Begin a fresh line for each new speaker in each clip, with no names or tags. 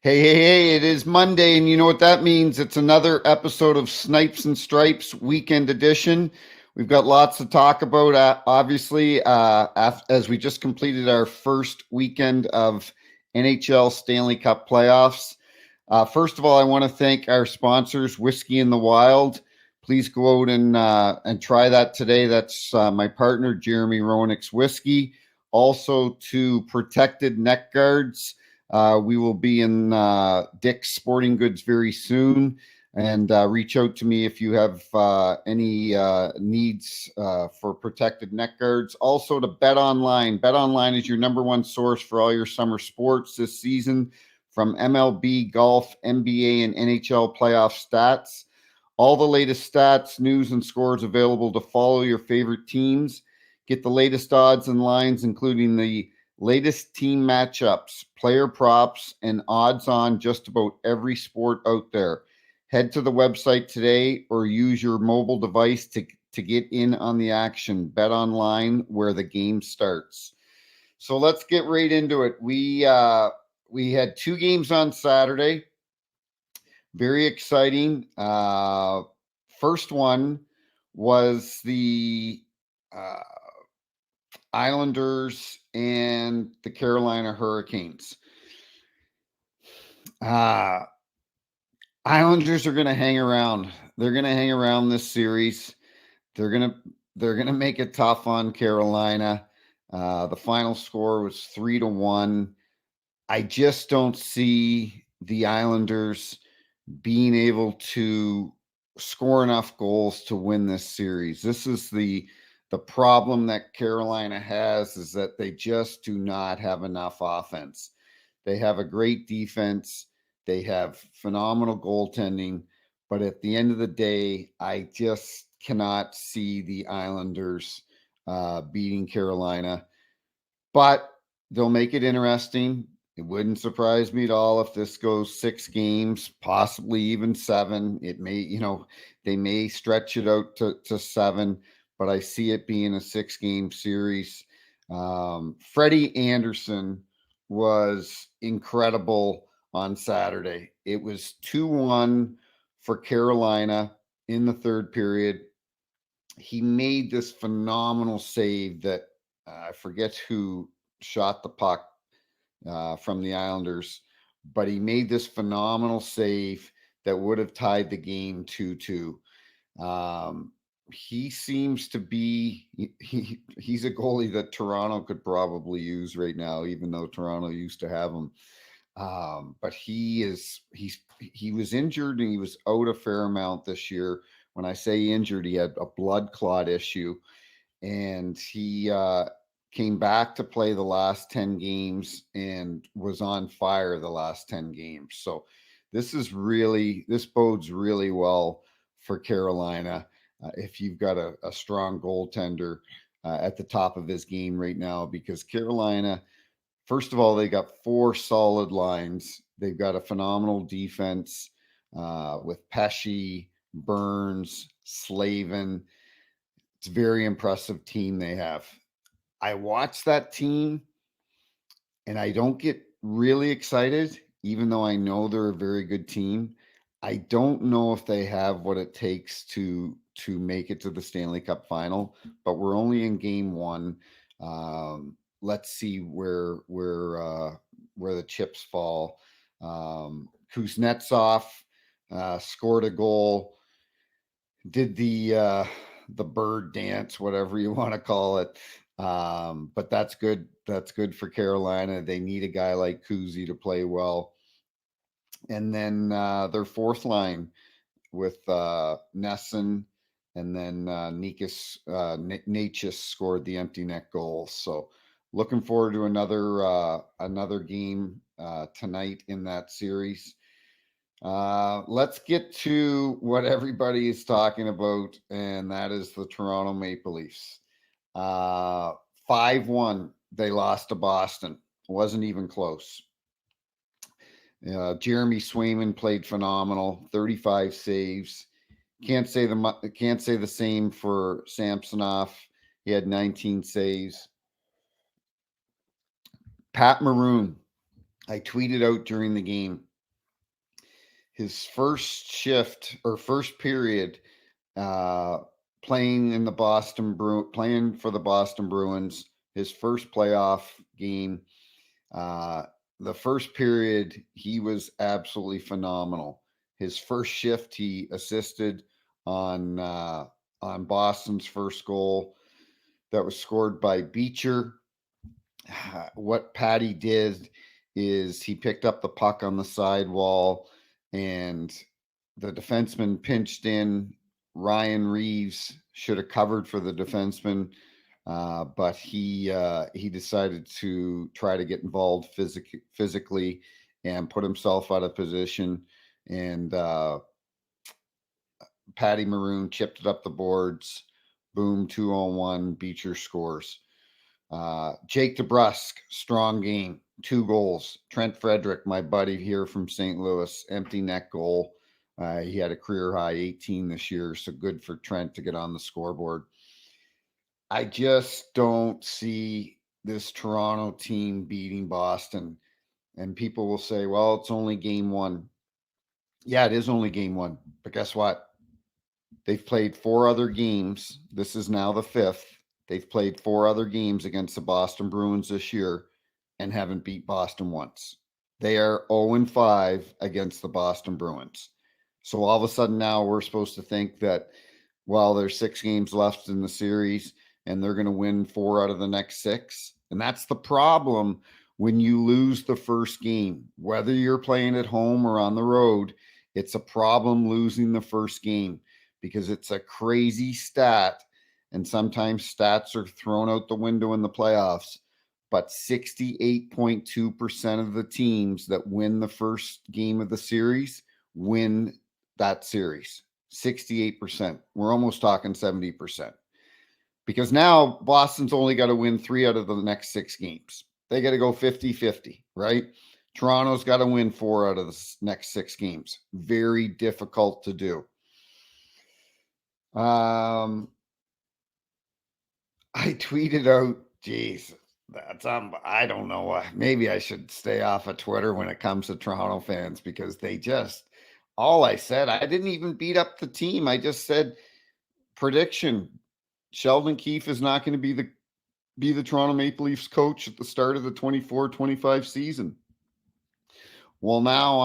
Hey, it is Monday, and you know what that means. It's another episode of Snipes and Stripes Weekend Edition. We've got lots to talk about, obviously, as we just completed our first weekend of NHL Stanley Cup playoffs. First of all, I want to thank our sponsors, Whiskey in the Wild. Please go out and try that today. That's my partner, Jeremy Roenick's Whiskey. Also to Protected Neck Guards. We will be in Dick's Sporting Goods very soon. And reach out to me if you have any needs for protected neck guards. Also to Bet Online. Bet Online is your number one source for all your summer sports this season, from MLB, golf, NBA, and NHL playoff stats. All the latest stats, news, and scores available to follow your favorite teams. Get the latest odds and lines, including the latest team matchups, player props, and odds on just about every sport out there. Head to the website today or use your mobile device to get in on the action. Bet online where the game starts. So let's get right into it. We had two games on Saturday. Very exciting. First one was the Islanders and the Carolina Hurricanes. Islanders are going to hang around. They're going to hang around this series. They're going to make it tough on Carolina. The final score was 3-1. I just don't see the Islanders being able to score enough goals to win this series. This is the problem that Carolina has, is that they just do not have enough offense. They have a great defense. They have phenomenal goaltending. But at the end of the day, I just cannot see the Islanders beating Carolina. But they'll make it interesting. It wouldn't surprise me at all if this goes 6 games, possibly even 7. It may, they may stretch it out to 7, but I see it being a 6-game series. Freddie Anderson was incredible on Saturday. It was 2-1 for Carolina in the third period. He made this phenomenal save that I forget who shot the puck from the Islanders, but he made this phenomenal save that would have tied the game 2-2. He seems to be he's a goalie that Toronto could probably use right now, even though Toronto used to have him. But he was injured and he was out a fair amount this year. When I say injured, he had a blood clot issue, and he came back to play the last 10 games and was on fire the last 10 games. So this bodes really well for Carolina. If you've got a strong goaltender at the top of his game right now, because Carolina, first of all, they got 4 solid lines. They've got a phenomenal defense with Pesce, Burns, Slavin. It's a very impressive team they have. I watch that team and I don't get really excited, even though I know they're a very good team. I don't know if they have what it takes to make it to the Stanley Cup final, but we're only in game 1. Let's see where the chips fall. Kuznetsov scored a goal, did the bird dance, whatever you want to call it. But that's good. That's good for Carolina. They need a guy like Kuzi to play well. And then their fourth line with Nesson, and then Natchez scored the empty net goal. So looking forward to another game tonight in that series. Let's get to what everybody is talking about, and that is the Toronto Maple Leafs. 5-1, they lost to Boston. Wasn't even close. Jeremy Swayman played phenomenal, 35 saves. Can't say the same for Samsonov. He had 19 saves. Pat Maroon, I tweeted out during the game, his first shift or first period playing playing for the Boston Bruins, his first playoff game. Uh, the first period, he was absolutely phenomenal. His first shift, he assisted on Boston's first goal that was scored by Beecher. What Patty did is he picked up the puck on the sidewall, and the defenseman pinched in. Ryan Reeves should have covered for the defenseman, but he decided to try to get involved physically and put himself out of position. And Patty Maroon chipped it up the boards. Boom, 2-on-1. Beecher scores. Jake DeBrusk, strong game, 2 goals. Trent Frederick, my buddy here from St. Louis, empty net goal. He had a career high 18 this year, so good for Trent to get on the scoreboard. I just don't see this Toronto team beating Boston. And people will say, well, it's only game 1. Yeah, it is only game 1. But guess what? They've played 4 other games. This is now the 5th. They've played 4 other games against the Boston Bruins this year and haven't beat Boston once. They are 0-5 against the Boston Bruins. So all of a sudden now we're supposed to think that, well, there's 6 games left in the series and they're going to win 4 out of the next 6. And that's the problem when you lose the first game. Whether you're playing at home or on the road, it's a problem losing the first game because it's a crazy stat. And sometimes stats are thrown out the window in the playoffs. But 68.2% of the teams that win the first game of the series win that series. 68%. We're almost talking 70%. Because now Boston's only got to win 3 out of the next 6 games. They got to go 50-50, right? Toronto's got to win 4 out of the next 6 games. Very difficult to do. I tweeted out, geez, I don't know. Maybe I should stay off of Twitter when it comes to Toronto fans because all I said, I didn't even beat up the team. I just said prediction. Sheldon Keefe is not going to be the Toronto Maple Leafs coach at the start of the 24-25 season. Well, now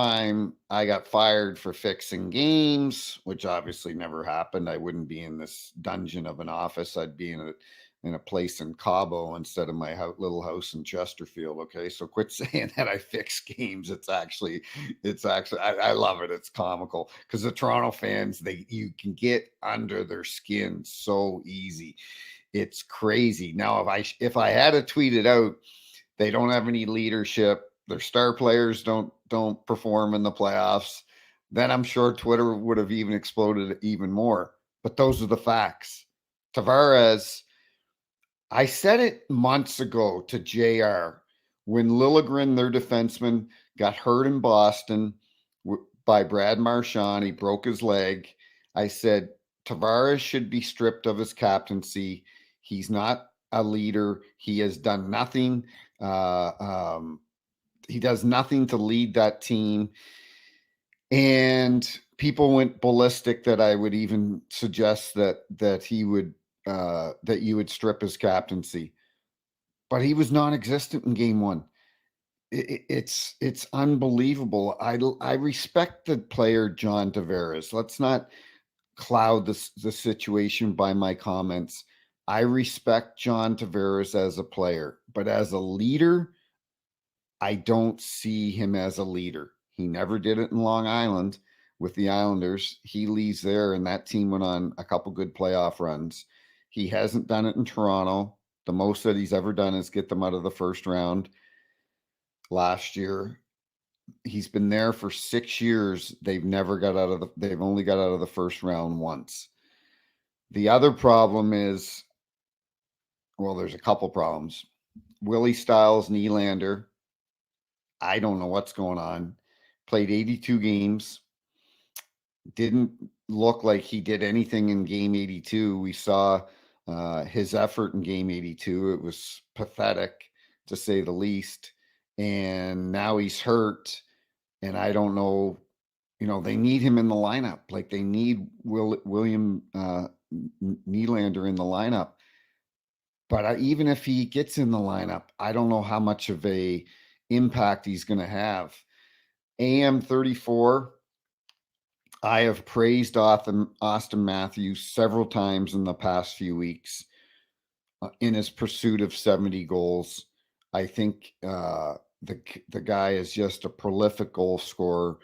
I got fired for fixing games, which obviously never happened. I wouldn't be in this dungeon of an office. I'd be in a place in Cabo instead of my little house in Chesterfield. Okay, so quit saying that I fix games. It's actually I love it. It's comical because the Toronto fans, you can get under their skin so easy. It's crazy. Now, if I had to tweet it out, they don't have any leadership. Their star players don't perform in the playoffs. Then I'm sure Twitter would have even exploded even more. But those are the facts. Tavares, I said it months ago to JR when Liljegren, their defenseman, got hurt in Boston by Brad Marchand. He broke his leg. I said, Tavares should be stripped of his captaincy. He's not a leader. He has done nothing. He does nothing to lead that team. And people went ballistic that I would even suggest that he would that you would strip his captaincy. But he was non-existent in game 1. It's unbelievable. I respect the player John Tavares. Let's not cloud the situation by my comments. I respect John Tavares as a player, but as a leader, I don't see him as a leader. He never did it in Long Island with the Islanders. He leaves there, and that team went on a couple good playoff runs. He hasn't done it in Toronto. The most that he's ever done is get them out of the first round last year. He's been there for 6 years. They've only got out of the first round once. The other problem is, well, there's a couple problems. Willie Stiles, Nylander, I don't know what's going on. Played 82 games. Didn't look like he did anything in game 82. We saw his effort in game 82. It was pathetic, to say the least. And now he's hurt. And I don't know they need him in the lineup. Like they need William Nylander in the lineup. But even if he gets in the lineup, I don't know how much of a impact he's going to have. AM34, I have praised Austin Matthews several times in the past few weeks in his pursuit of 70 goals. I think the guy is just a prolific goal scorer.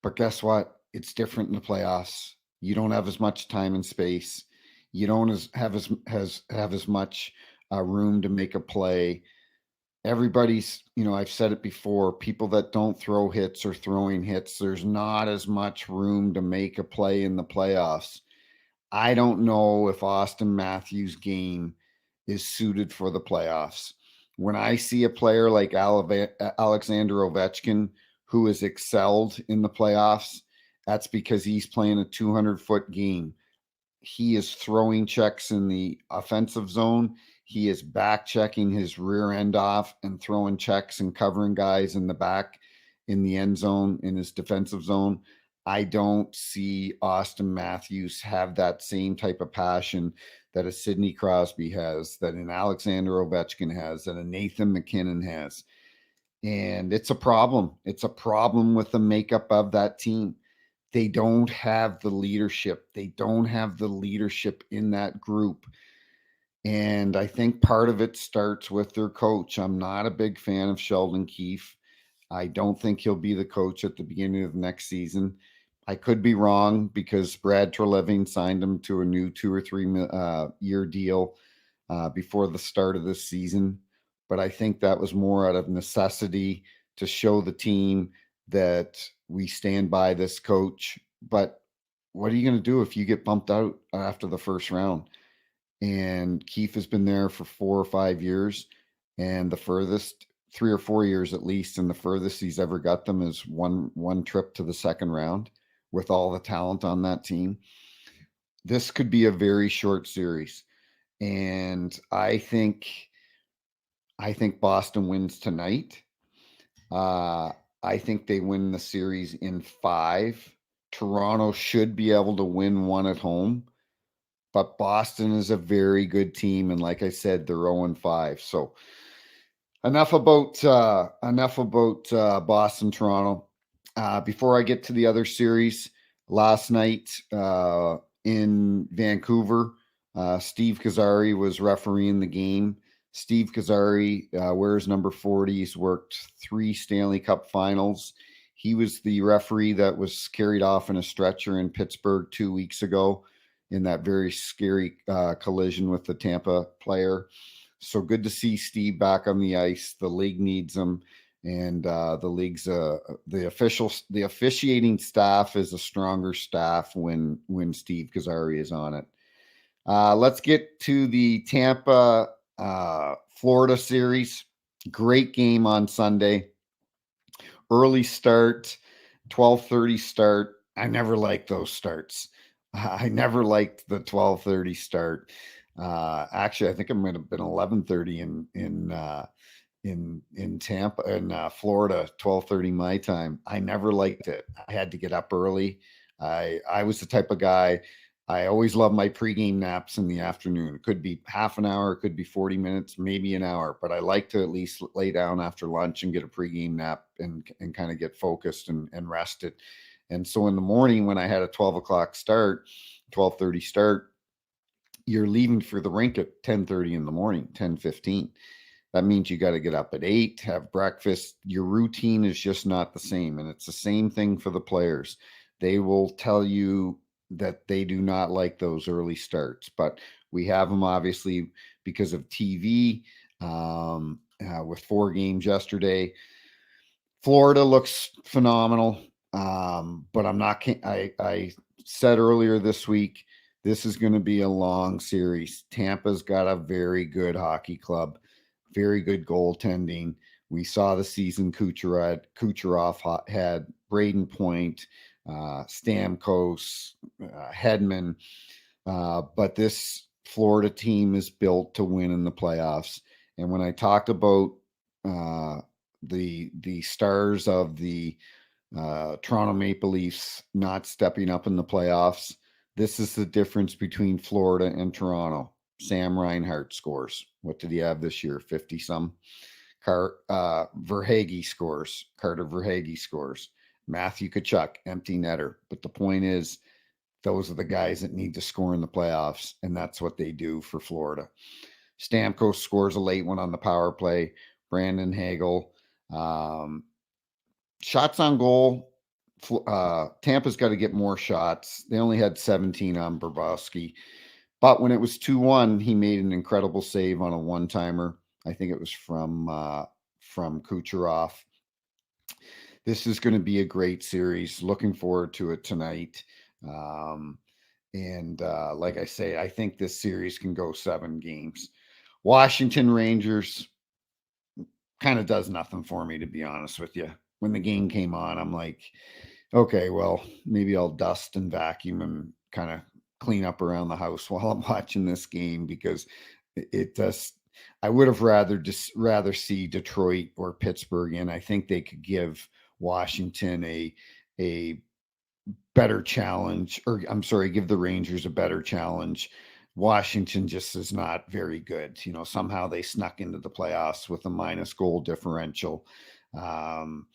But guess what? It's different in the playoffs. You don't have as much time and space. You don't have as much room to make a play. Everybody's, I've said it before, people that don't throw hits are throwing hits. There's not as much room to make a play in the playoffs. I don't know if Austin Matthews' game is suited for the playoffs. When I see a player like Alexander Ovechkin, who has excelled in the playoffs, that's because he's playing a 200-foot game. He is throwing checks in the offensive zone. He is back checking his rear end off and throwing checks and covering guys in the back in the end zone, in his defensive zone. I don't see Austin Matthews have that same type of passion that a Sidney Crosby has, that an Alexander Ovechkin has, that a Nathan MacKinnon has. And it's a problem. It's a problem with the makeup of that team. They don't have the leadership. They don't have the leadership in that group. And I think part of it starts with their coach. I'm not a big fan of Sheldon Keefe. I don't think he'll be the coach at the beginning of next season. I could be wrong because Brad Treliving signed him to a new 2 or 3 year deal before the start of this season. But I think that was more out of necessity to show the team that we stand by this coach. But what are you going to do if you get bumped out after the first round? And Keefe has been there for 4 or 5 years, and the furthest 3 or 4 years at least, and the furthest he's ever got them is one trip to the second round with all the talent on that team. This could be a very short series, and I think Boston wins tonight. I think they win the series in 5. Toronto should be able to win 1 at home, but Boston is a very good team, and like I said, they're 0-5. So enough about Boston, Toronto. Before I get to the other series, last night in Vancouver, Steve Kazari was refereeing the game. Steve Kazari wears number 40. He's worked 3 Stanley Cup finals. He was the referee that was carried off in a stretcher in Pittsburgh 2 weeks ago in that very scary collision with the Tampa player. So good to see Steve back on the ice. The league needs him, and the league's the officiating staff is a stronger staff when Steve Kazari is on it. Let's get to the Tampa Florida series. Great game on Sunday. Early start, 12:30 start. I never liked those starts. I never liked the 12:30 start. Actually, I think it might have been 11:30 in Tampa, in Florida, 12:30 my time. I never liked it. I had to get up early. I was the type of guy. I always love my pregame naps in the afternoon. It could be half an hour, it could be 40 minutes, maybe an hour, but I like to at least lay down after lunch and get a pregame nap and kind of get focused and rested. And so in the morning when I had a 12 o'clock start, 12:30 start, you're leaving for the rink at 10:30 in the morning, 10:15. That means you got to get up at 8, have breakfast. Your routine is just not the same. And it's the same thing for the players. They will tell you that they do not like those early starts, but we have them obviously because of TV with 4 games yesterday. Florida looks phenomenal, but I'm not. I said earlier this week, this is going to be a long series. Tampa's got a very good hockey club, very good goaltending. We saw the season Kucherov had, Braden Point, Stamkos, Hedman, but this Florida team is built to win in the playoffs. And when I talked about the stars of the Toronto Maple Leafs not stepping up in the playoffs. This is the difference between Florida and Toronto. Sam Reinhart scores. What did he have this year? 50 some. Verhaeghe scores. Carter Verhaeghe scores. Matthew Tkachuk, empty netter. But the point is, those are the guys that need to score in the playoffs, and that's what they do for Florida. Stamkos scores a late one on the power play. Brandon Hagel. Shots on goal. Tampa's got to get more shots. They only had 17 on Bobrovsky. But when it was 2-1, he made an incredible save on a one-timer. I think it was from Kucherov. This is going to be a great series. Looking forward to it tonight. Like I say, I think this series can go 7 games. Washington Rangers kind of does nothing for me, to be honest with you. When the game came on, I'm like, okay, well, maybe I'll dust and vacuum and kind of clean up around the house while I'm watching this game, because it does. I would have rather see Detroit or Pittsburgh in. I think they could give Washington a better challenge, or I'm sorry, give the Rangers a better challenge. Washington just is not very good. Somehow they snuck into the playoffs with a minus goal differential. And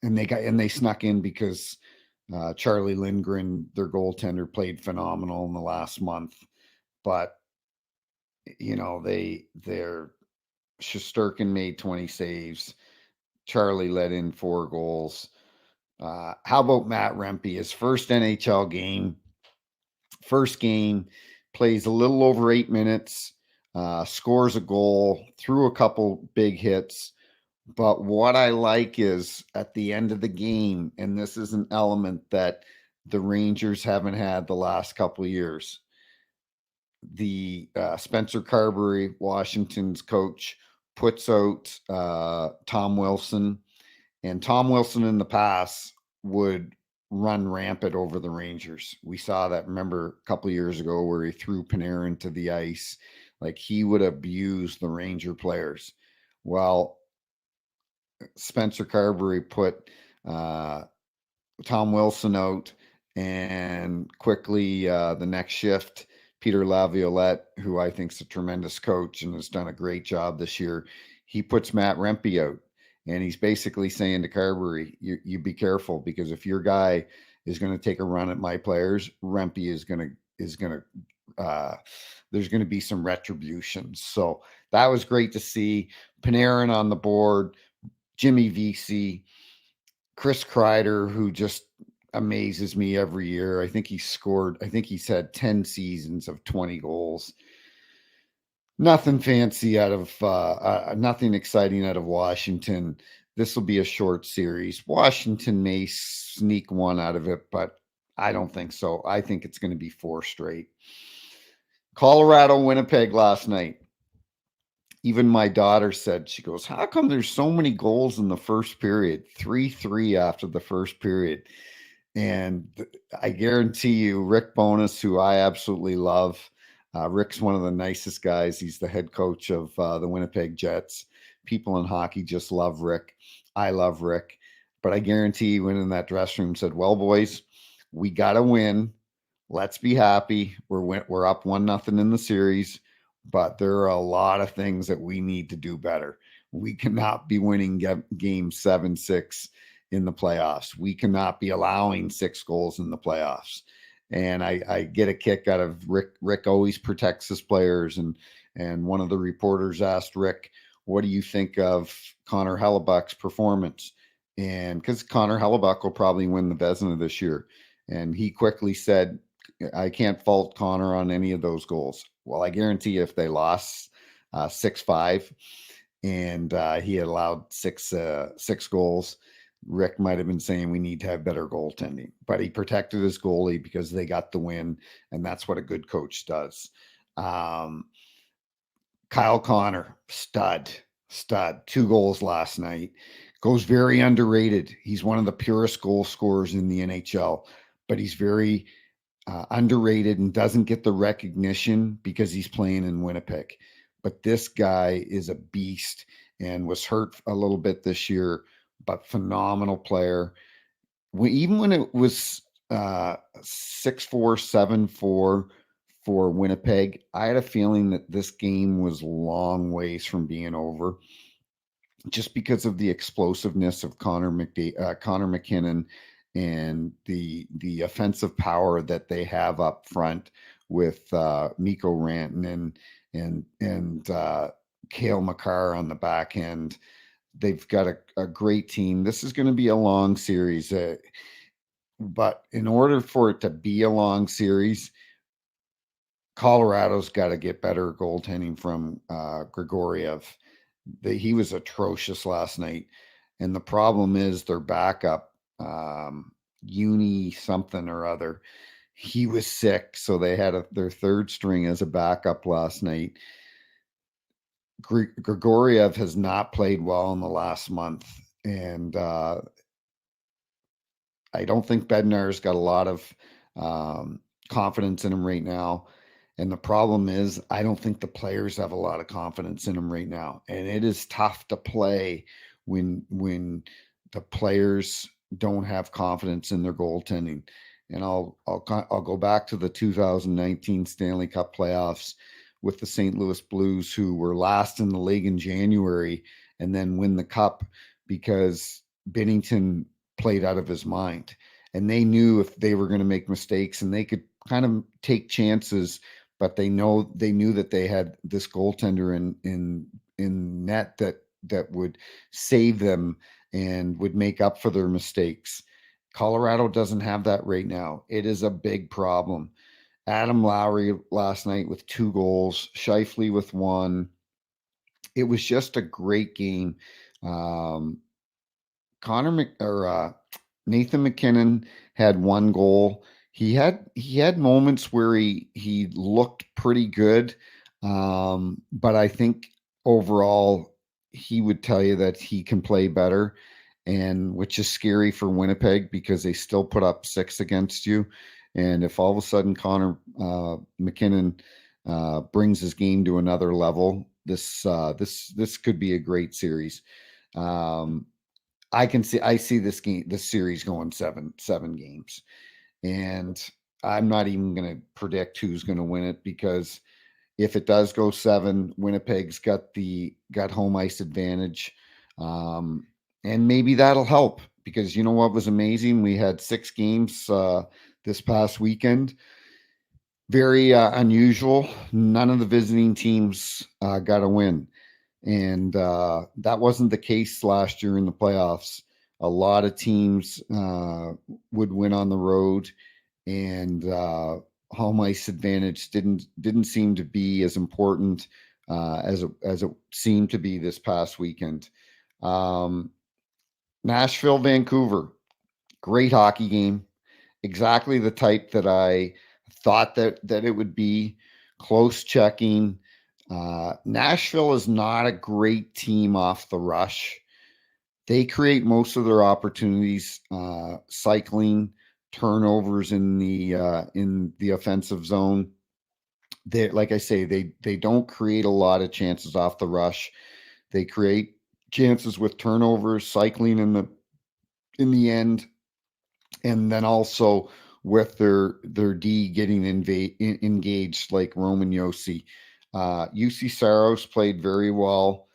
they snuck in because Charlie Lindgren, their goaltender, played phenomenal in the last month. But Shesterkin made 20 saves. Charlie let in 4 goals. How about Matt Rempe? His first NHL game, plays a little over 8 minutes, scores a goal, threw a couple big hits. But what I like is at the end of the game, and this is an element that the Rangers haven't had the last couple of years. The Spencer Carberry, Washington's coach, puts out Tom Wilson, and Tom Wilson in the past would run rampant over the Rangers. We saw that, remember, a couple of years ago where he threw Panarin to the ice. Like, he would abuse the Ranger players. Well, Spencer Carberry put Tom Wilson out, and quickly the next shift, Peter Laviolette, who I think is a tremendous coach and has done a great job this year, he puts Matt Rempe out. And he's basically saying to Carberry, you be careful, because if your guy is going to take a run at my players, Rempe is going to there's going to be some retribution. So that was great to see. Panarin on the board, Jimmy Vesey, Chris Kreider, who just amazes me every year. I think he's had 10 seasons of 20 goals. Nothing fancy out of nothing exciting out of Washington. This will be a short series. Washington may sneak one out of it, but I don't think so. I think it's going to be 4 straight. Colorado, Winnipeg last night. Even my daughter said, she goes, how come there's so many goals in the first period? 3-3 after the first period. And I guarantee you, Rick Bowness, who I absolutely love, Rick's one of the nicest guys. He's the head coach of the Winnipeg Jets. People in hockey just love Rick. I love Rick. But I guarantee he went in that dressing room and said, well, boys, we got to win. Let's be happy. We're up 1-0 in the series, but there are a lot of things that we need to do better. We cannot be winning game 7-6 in the playoffs. We cannot be allowing 6 goals in the playoffs. And I get a kick out of Rick. Rick always protects his players. And one of the reporters asked Rick, what do you think of Connor Hellebuck's performance? And because Connor Hellebuck will probably win the Vezina this year. And he quickly said, I can't fault Connor on any of those goals. Well, I guarantee you if they lost 6-5 and he had allowed six goals, Rick might have been saying we need to have better goaltending. But he protected his goalie because they got the win, and that's what a good coach does. Kyle Connor, stud, 2 goals last night. Goes very underrated. He's one of the purest goal scorers in the NHL, but he's very underrated and doesn't get the recognition because he's playing in Winnipeg. But this guy is a beast and was hurt a little bit this year, but phenomenal player. even when it was 6-4, 7-4 for Winnipeg, I had a feeling that this game was long ways from being over, just because of the explosiveness of Connor McKinnon, and the offensive power that they have up front with Mikko Rantanen and Cale Makar on the back end. They've got a great team. This is going to be a long series, but in order for it to be a long series, Colorado's got to get better goaltending from Grigoriev. He was atrocious last night, and the problem is their backup, Uni something or other. He was sick, so they had their third string as a backup last night. Grigoriev has not played well in the last month, and I don't think Bednar's got a lot of confidence in him right now. And the problem is, I don't think the players have a lot of confidence in him right now. And it is tough to play when the players don't have confidence in their goaltending. And I'll go back to the 2019 Stanley Cup playoffs with the St. Louis Blues, who were last in the league in January and then win the cup because Binnington played out of his mind. And they knew if they were going to make mistakes, and they could kind of take chances, but they knew that they had this goaltender in net that would save them and would make up for their mistakes. Colorado doesn't have that right now. It is a big problem. Adam Lowry last night with 2 goals, Scheifele with 1. It was just a great game. Nathan McKinnon had 1 goal. He had moments where he looked pretty good, but I think overall he would tell you that he can play better, and which is scary for Winnipeg because they still put up 6 against you. And if all of a sudden Connor McKinnon brings his game to another level, this could be a great series. I see this series going seven games, and I'm not even going to predict who's going to win it, because if it does go 7, Winnipeg's got home ice advantage, and maybe that'll help, because you know what was amazing? We had 6 games this past weekend. Very unusual. None of the visiting teams got a win. And that wasn't the case last year in the playoffs. A lot of teams would win on the road, and home ice advantage didn't seem to be as important as it seemed to be this past weekend. Nashville, Vancouver, great hockey game. Exactly the type that I thought that it would be. Close checking. Nashville is not a great team off the rush. They create most of their opportunities, cycling, turnovers in the offensive zone. They, like I say, they don't create a lot of chances off the rush. They create chances with turnovers, cycling in the end, and then also with their D getting engaged, like Roman Yossi. UC Saros played very well.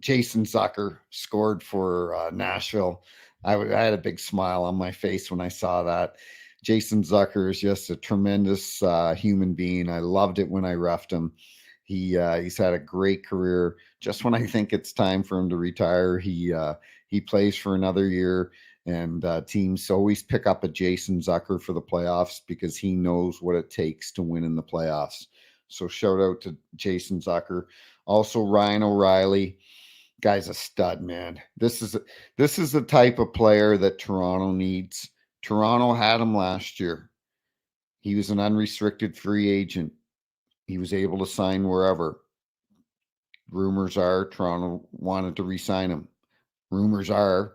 Jason Zucker scored for Nashville. I had a big smile on my face when I saw that. Jason Zucker is just a tremendous human being. I loved it when I reffed him. He's had a great career. Just when I think it's time for him to retire, he plays for another year. And teams always pick up a Jason Zucker for the playoffs because he knows what it takes to win in the playoffs. So shout out to Jason Zucker. Also Ryan O'Reilly, guy's a stud, man. This is the type of player that Toronto needs. Toronto had him last year. He was an unrestricted free agent. He was able to sign wherever. Rumors are Toronto wanted to re-sign him. Rumors are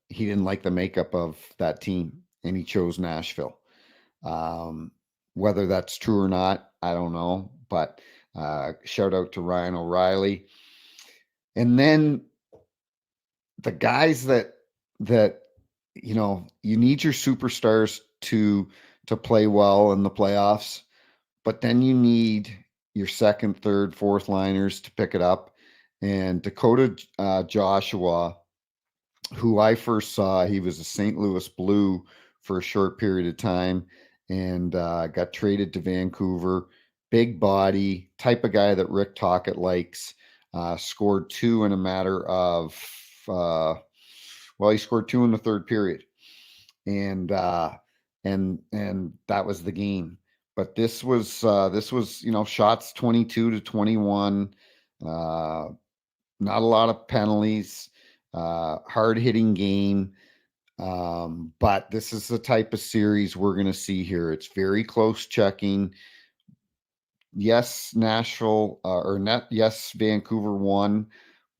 he didn't like the makeup of that team, and he chose Nashville. Whether that's true or not, I don't know. But shout out to Ryan O'Reilly. And then the guys that that you need your superstars to play well in the playoffs, but then you need your second, third, fourth liners to pick it up. And Dakota Joshua, who I first saw, he was a St. Louis Blue for a short period of time and got traded to Vancouver. Big body, type of guy that Rick Tocchet likes. Scored two in a matter of, he scored two in the third period, and that was the game. But this was shots 22-21. Not a lot of penalties, hard hitting game. But this is the type of series we're going to see here. It's very close checking. Yes, Nashville or not. Yes, Vancouver won,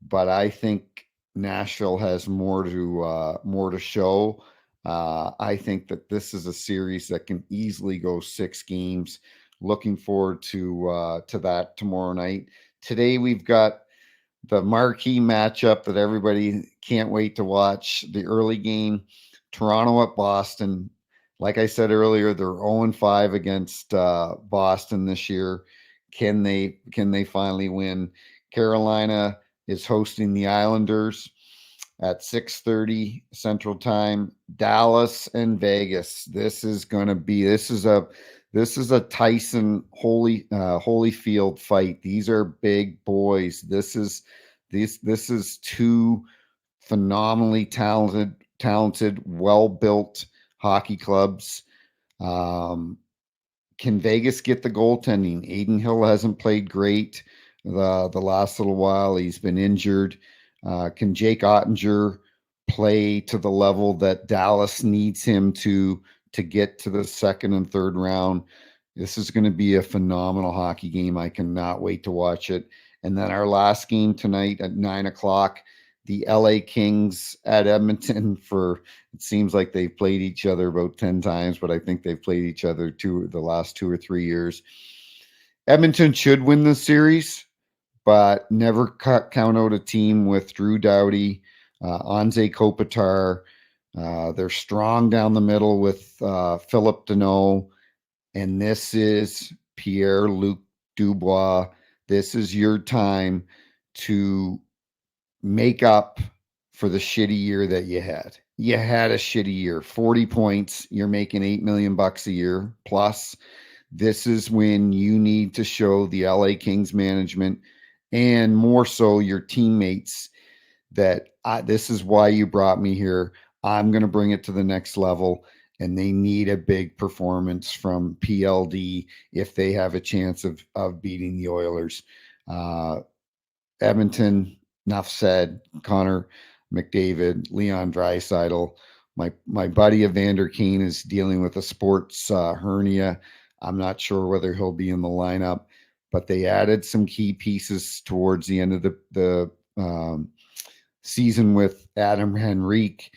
but I think Nashville has more to show. I think that this is a series that can easily go 6 games. Looking forward to that tomorrow night. Today we've got the marquee matchup that everybody can't wait to watch, the early game, Toronto at Boston. Like I said earlier, they're 0-5 against Boston this year. Can they finally win? Carolina is hosting the Islanders at 6:30 Central Time. Dallas and Vegas. This is a Tyson Holyfield fight. These are big boys. This is two phenomenally talented, well-built hockey clubs. Can Vegas get the goaltending? Adin Hill hasn't played great the last little while. He's been injured. Can Jake Ottinger play to the level that Dallas needs him to get to the second and third round? This is going to be a phenomenal hockey game. I cannot wait to watch it. And then our last game tonight at 9:00, the LA Kings at Edmonton. It seems like they've played each other about 10 times, but I think they've played each other the last 2 or 3 years. Edmonton should win the series, but never count out a team with Drew Doughty, Anze Kopitar. They're strong down the middle with Philip Deneau, and this is Pierre-Luc Dubois. This is your time to make up for the shitty year that you had. You had a shitty year, 40 points. You're making $8 million a year plus. This is when you need to show the LA Kings management and more so your teammates that this is why you brought me here. I'm going to bring it to the next level, and they need a big performance from PLD if they have a chance of beating the Oilers. Edmonton, enough said. Connor McDavid, Leon Draisaitl. My buddy Evander Kane is dealing with a sports hernia. I'm not sure whether he'll be in the lineup, but they added some key pieces towards the end of the season with Adam Henrique,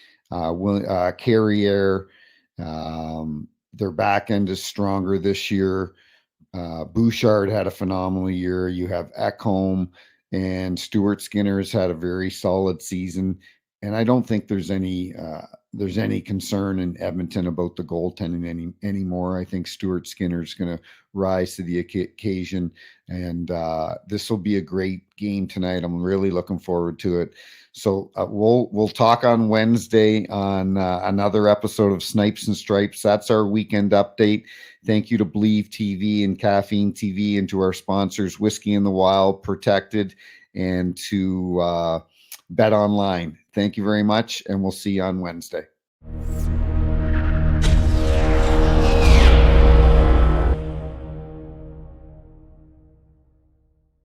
Carrier. Their back end is stronger this year. Bouchard had a phenomenal year. You have Ekholm, and Stuart Skinner has had a very solid season. And I don't think there's any concern in Edmonton about the goaltending anymore. I think Stuart Skinner is going to rise to the occasion, and this will be a great game tonight. I'm really looking forward to it. So we'll talk on Wednesday on another episode of Snipes and Stripes. That's our weekend update. Thank you to Believe TV and Caffeine TV, and to our sponsors, Whiskey in the Wild, Protected, and to Bet Online. Thank you very much, and we'll see you on Wednesday.